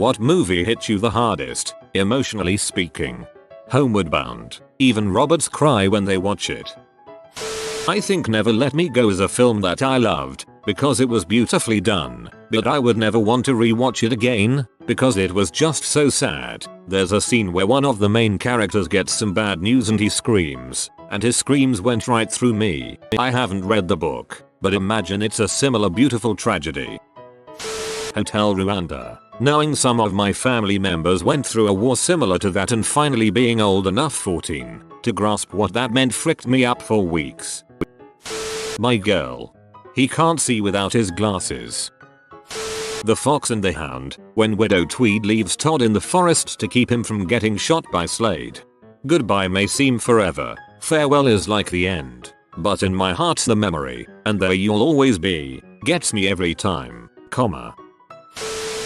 What movie hit you the hardest, emotionally speaking? Homeward Bound. Even Roberts cry when they watch it. I think Never Let Me Go is a film that I loved because it was beautifully done, but I would never want to rewatch it again because it was just so sad. There's a scene where one of the main characters gets some bad news and he screams, and his screams went right through me. I haven't read the book, but imagine it's a similar beautiful tragedy. Hotel Rwanda. Knowing some of my family members went through a war similar to that and finally being old enough 14 to grasp what that meant fricked me up for weeks. My Girl. He can't see without his glasses. The Fox and the Hound, when Widow Tweed leaves Todd in the forest to keep him from getting shot by Slade. Goodbye may seem forever, farewell is like the end, but in my heart's the memory, and there you'll always be, gets me every time, comma.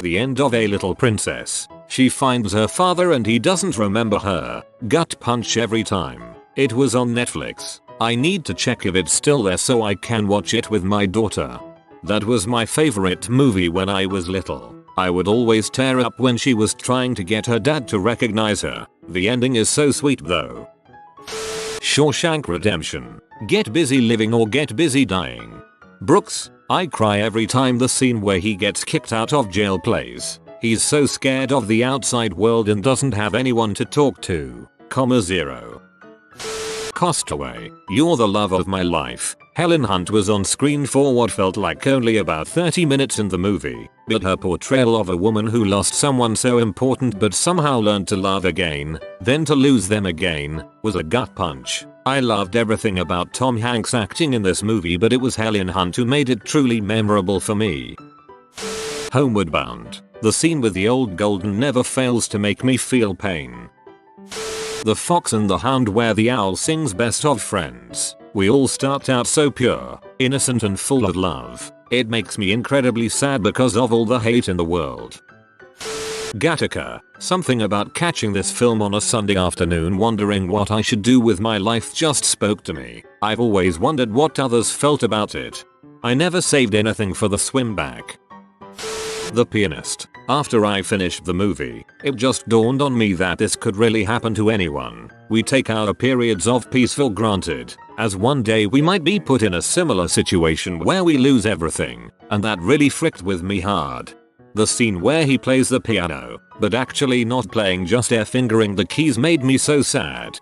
The end of A Little Princess. She finds her father and he doesn't remember her, gut punch every time. It was on Netflix. I need to check if it's still there so I can watch it with my daughter. That was my favorite movie when I was little. I would always tear up when she was trying to get her dad to recognize her. The ending is so sweet though. Shawshank Redemption. Get busy living or get busy dying. Brooks, I cry every time the scene where he gets kicked out of jail plays. He's so scared of the outside world and doesn't have anyone to talk to, zero. Castaway. You're the love of my life. Helen Hunt was on screen for what felt like only about 30 minutes in the movie, but her portrayal of a woman who lost someone so important but somehow learned to love again, then to lose them again, was a gut punch. I loved everything about Tom Hanks' acting in this movie, but it was Helen Hunt who made it truly memorable for me. Homeward Bound. The scene with the old golden never fails to make me feel pain. The Fox and the Hound, where the owl sings Best of Friends. We all start out so pure, innocent and full of love. It makes me incredibly sad because of all the hate in the world. Gattaca. Something about catching this film on a Sunday afternoon wondering what I should do with my life just spoke to me. I've always wondered what others felt about it. I never saved anything for the swim back. The Pianist. After I finished the movie, it just dawned on me that this could really happen to anyone. We take our periods of peace for granted, as one day we might be put in a similar situation where we lose everything, and that really fricked with me hard. The scene where he plays the piano, but actually not playing, just fingering the keys, made me so sad.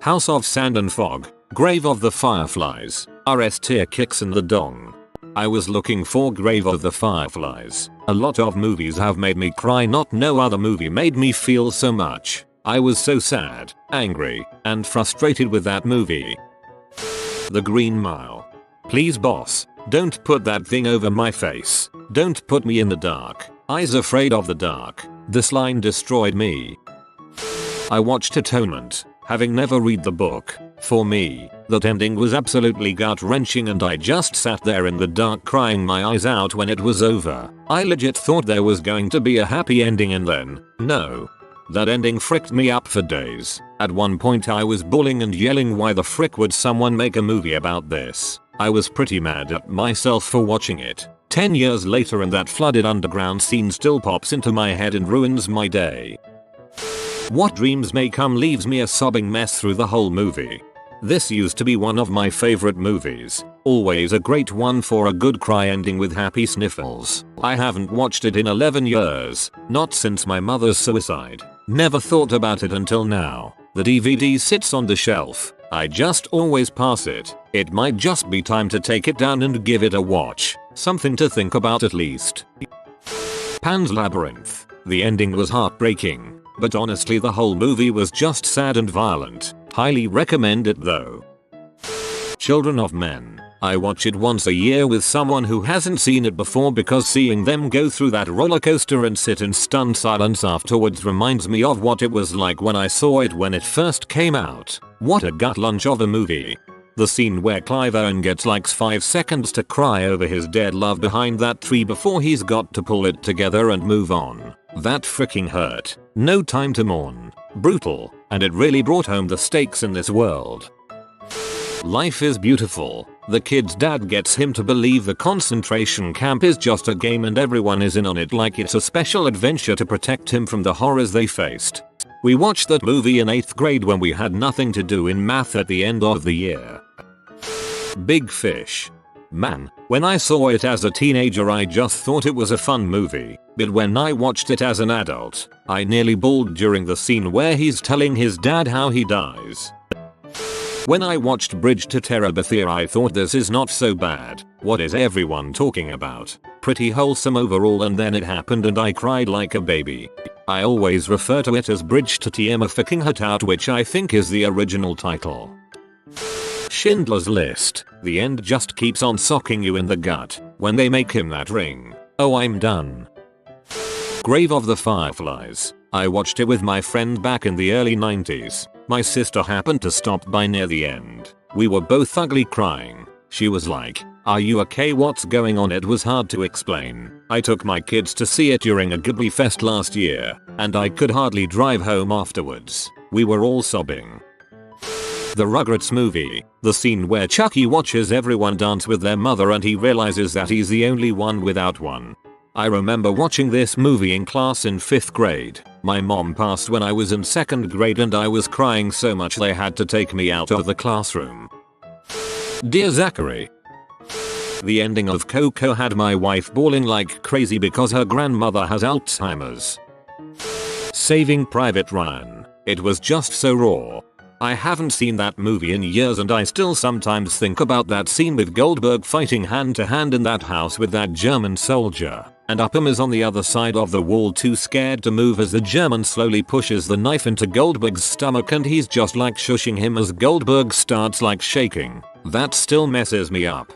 House of Sand and Fog. Grave of the Fireflies. RS tear kicks in the dong. I was looking for Grave of the Fireflies. A lot of movies have made me cry, not no other movie made me feel so much. I was so sad, angry, and frustrated with that movie. The Green Mile. Please boss, don't put that thing over my face. Don't put me in the dark. I's afraid of the dark. This line destroyed me. I watched Atonement, having never read the book. For me, that ending was absolutely gut-wrenching and I just sat there in the dark crying my eyes out when it was over. I legit thought there was going to be a happy ending and then, no. That ending fricked me up for days. At one point I was bawling and yelling, why the frick would someone make a movie about this? I was pretty mad at myself for watching it. 10 years later and that flooded underground scene still pops into my head and ruins my day. What Dreams May Come leaves me a sobbing mess through the whole movie. This used to be one of my favorite movies. Always a great one for a good cry ending with happy sniffles. I haven't watched it in 11 years, not since my mother's suicide. Never thought about it until now. The DVD sits on the shelf. I just always pass it. It might just be time to take it down and give it a watch. Something to think about at least. Pan's Labyrinth. The ending was heartbreaking, but honestly the whole movie was just sad and violent. Highly recommend it though. Children of Men. I watch it once a year with someone who hasn't seen it before because seeing them go through that roller coaster and sit in stunned silence afterwards reminds me of what it was like when I saw it when it first came out. What a gut lunch of a movie. The scene where Clive Owen gets like 5 seconds to cry over his dead love behind that tree before he's got to pull it together and move on. That freaking hurt. No Time to Mourn. Brutal, and it really brought home the stakes in this world. Life is Beautiful. The kid's dad gets him to believe the concentration camp is just a game and everyone is in on it like it's a special adventure to protect him from the horrors they faced. We watched that movie in 8th grade when we had nothing to do in math at the end of the year. Big Fish. Man, when I saw it as a teenager I just thought it was a fun movie, but when I watched it as an adult, I nearly bawled during the scene where he's telling his dad how he dies. When I watched Bridge to Terabithia I thought this is not so bad, what is everyone talking about? Pretty wholesome overall, and then it happened and I cried like a baby. I always refer to it as Bridge to Tiamat, which I think is the original title. Schindler's List. The end just keeps on socking you in the gut when they make him that ring. Oh, I'm done. Grave of the Fireflies. I watched it with my friend back in the early 90s. My sister happened to stop by near the end. We were both ugly crying. She was like, "Are you okay? What's going on?" It was hard to explain. I took my kids to see it during a Ghibli Fest last year, and I could hardly drive home afterwards. We were all sobbing. The Rugrats movie. The scene where Chucky watches everyone dance with their mother and he realizes that he's the only one without one. I remember watching this movie in class in 5th grade. My mom passed when I was in 2nd grade and I was crying so much they had to take me out of the classroom. Dear Zachary. The ending of Coco had my wife bawling like crazy because her grandmother has Alzheimer's. Saving Private Ryan. It was just so raw. I haven't seen that movie in years and I still sometimes think about that scene with Goldberg fighting hand to hand in that house with that German soldier, and Upham is on the other side of the wall too scared to move as the German slowly pushes the knife into Goldberg's stomach and he's just like shushing him as Goldberg starts like shaking. That still messes me up.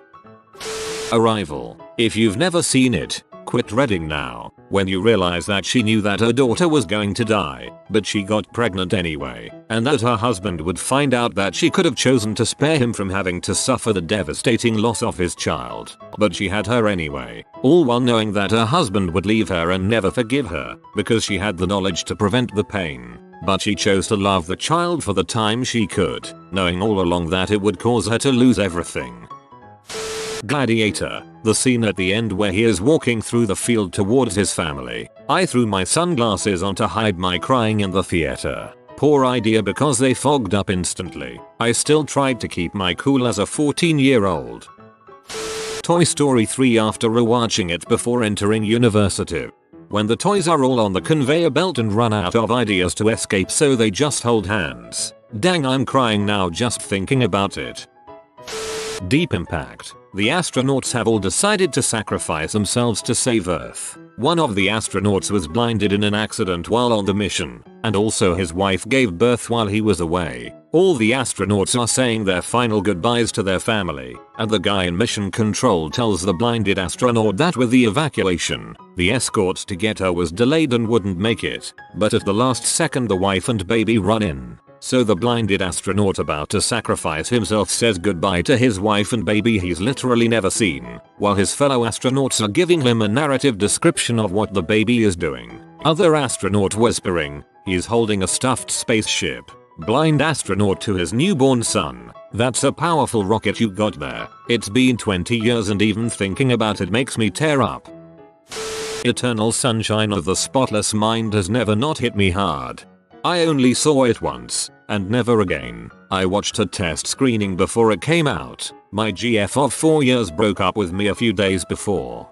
Arrival. If you've never seen it, quit reading now. When you realize that she knew that her daughter was going to die, but she got pregnant anyway, and that her husband would find out that she could have chosen to spare him from having to suffer the devastating loss of his child, but she had her anyway, all while knowing that her husband would leave her and never forgive her, because she had the knowledge to prevent the pain. But she chose to love the child for the time she could, knowing all along that it would cause her to lose everything. Gladiator. The scene at the end where he is walking through the field towards his family. I threw my sunglasses on to hide my crying in the theater. Poor idea because they fogged up instantly. I still tried to keep my cool as a 14-year-old. Toy Story 3 after rewatching it before entering university. When the toys are all on the conveyor belt and run out of ideas to escape so they just hold hands. Dang, I'm crying now just thinking about it. Deep Impact. The astronauts have all decided to sacrifice themselves to save Earth. One of the astronauts was blinded in an accident while on the mission, and also his wife gave birth while he was away. All the astronauts are saying their final goodbyes to their family, and the guy in mission control tells the blinded astronaut that with the evacuation, the escort to get her was delayed and wouldn't make it, but at the last second the wife and baby run in. So the blinded astronaut about to sacrifice himself says goodbye to his wife and baby he's literally never seen, while his fellow astronauts are giving him a narrative description of what the baby is doing. Other astronaut whispering, he's holding a stuffed spaceship. Blind astronaut to his newborn son, that's a powerful rocket you got there. It's been 20 years and even thinking about it makes me tear up. Eternal Sunshine of the Spotless Mind has never not hit me hard. I only saw it once, and never again. I watched a test screening before it came out. My GF of 4 years broke up with me a few days before.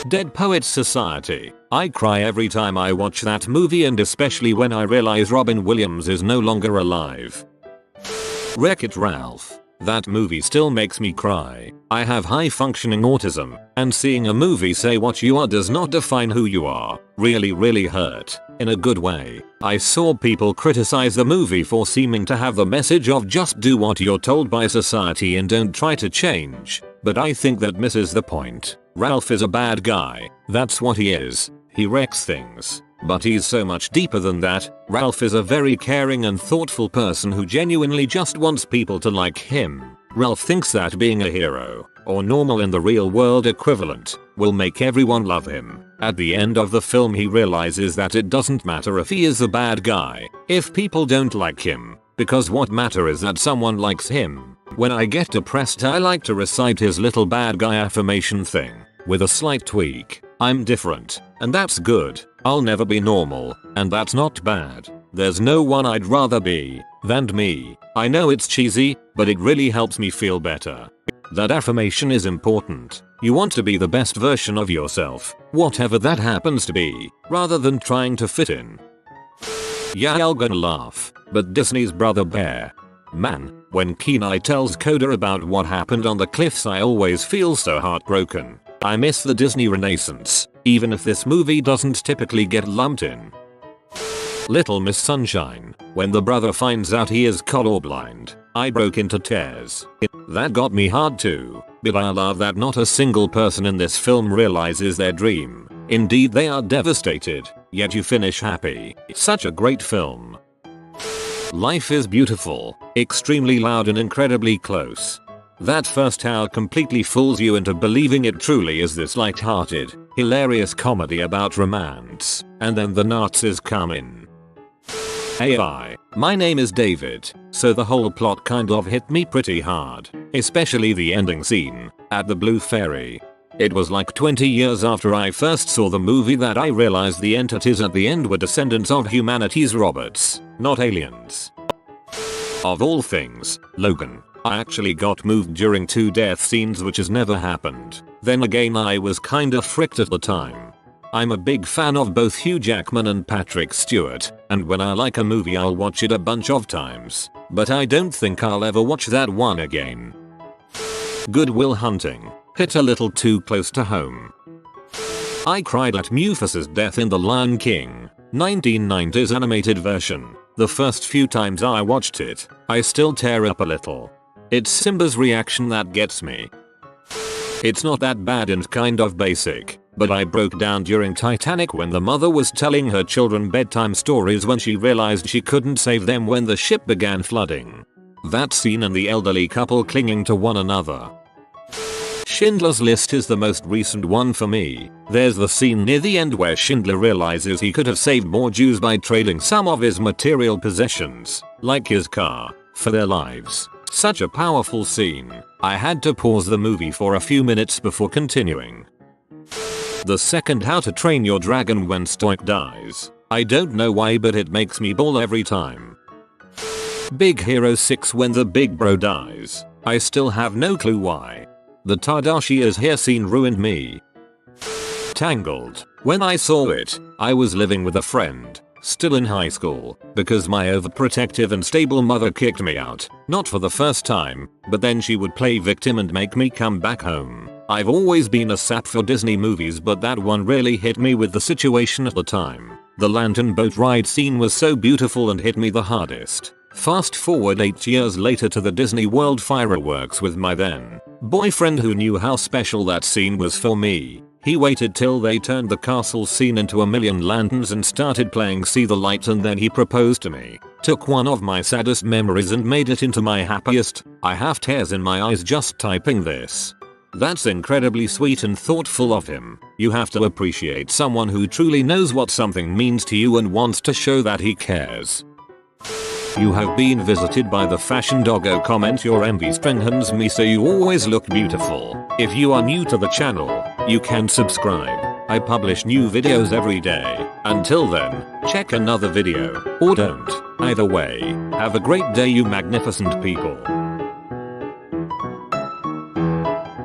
Dead Poets Society. I cry every time I watch that movie and especially when I realize Robin Williams is no longer alive. Wreck-It Ralph. That movie still makes me cry. I have high functioning autism, and seeing a movie say what you are does not define who you are really hurt. In a good way. I saw people criticize the movie for seeming to have the message of just do what you're told by society and don't try to change, but I think that misses the point. Ralph is a bad guy, that's what he is. He wrecks things. But he's so much deeper than that. Ralph is a very caring and thoughtful person who genuinely just wants people to like him. Ralph thinks that being a hero, or normal in the real world equivalent, will make everyone love him. At the end of the film he realizes that it doesn't matter if he is a bad guy, if people don't like him, because what matters is that someone likes him. When I get depressed I like to recite his little bad guy affirmation thing, with a slight tweak. I'm different, and that's good. I'll never be normal, and that's not bad. There's no one I'd rather be than me. I know it's cheesy, but it really helps me feel better. That affirmation is important. You want to be the best version of yourself, whatever that happens to be, rather than trying to fit in. Yeah, I'm gonna laugh, but Disney's Brother Bear. Man, when Kenai tells Coda about what happened on the cliffs I always feel so heartbroken. I miss the Disney Renaissance, even if this movie doesn't typically get lumped in. Little Miss Sunshine, when the brother finds out he is colorblind, I broke into tears. That got me hard too, but I love that not a single person in this film realizes their dream. Indeed they are devastated, yet you finish happy. Such a great film. Life is beautiful, extremely loud and incredibly close. That first hour completely fools you into believing it truly is this light-hearted, hilarious comedy about romance, and then the Nazis come in. AI. My name is David, so the whole plot kind of hit me pretty hard, especially the ending scene, at the Blue Fairy. It was like 20 years after I first saw the movie that I realized the entities at the end were descendants of humanity's robots, not aliens. Of all things, Logan. I actually got moved during 2 death scenes which has never happened. Then again I was kinda fricked at the time. I'm a big fan of both Hugh Jackman and Patrick Stewart, and when I like a movie I'll watch it a bunch of times, but I don't think I'll ever watch that one again. Good Will Hunting. Hit a little too close to home. I cried at Mufas's death in The Lion King, 1990s animated version. The first few times I watched it, I still tear up a little. It's Simba's reaction that gets me. It's not that bad and kind of basic, but I broke down during Titanic when the mother was telling her children bedtime stories when she realized she couldn't save them when the ship began flooding. That scene and the elderly couple clinging to one another. Schindler's List is the most recent one for me. There's the scene near the end where Schindler realizes he could have saved more Jews by trading some of his material possessions, like his car, for their lives. Such a powerful scene. I had to pause the movie for a few minutes before continuing. The second How to Train Your Dragon when Stoic dies. I don't know why but it makes me bawl every time. Big Hero 6 when the big bro dies. I still have no clue why. The Tadashi is here scene ruined me. Tangled. When I saw it, I was living with a friend, still in high school, because my overprotective and stable mother kicked me out, not for the first time, but then she would play victim and make me come back home. I've always been a sap for Disney movies but that one really hit me with the situation at the time. The lantern boat ride scene was so beautiful and hit me the hardest. Fast forward 8 years later to the Disney World fireworks with my then boyfriend who knew how special that scene was for me. He waited till they turned the castle scene into a million lanterns and started playing See the Light and then he proposed to me. Took one of my saddest memories and made it into my happiest. I have tears in my eyes just typing this. That's incredibly sweet and thoughtful of him. You have to appreciate someone who truly knows what something means to you and wants to show that he cares. You have been visited by the fashion doggo. Comment your envy strengthens me so you always look beautiful. If you are new to the channel, you can subscribe. I publish new videos every day. Until then, check another video, or don't. Either way, have a great day you magnificent people.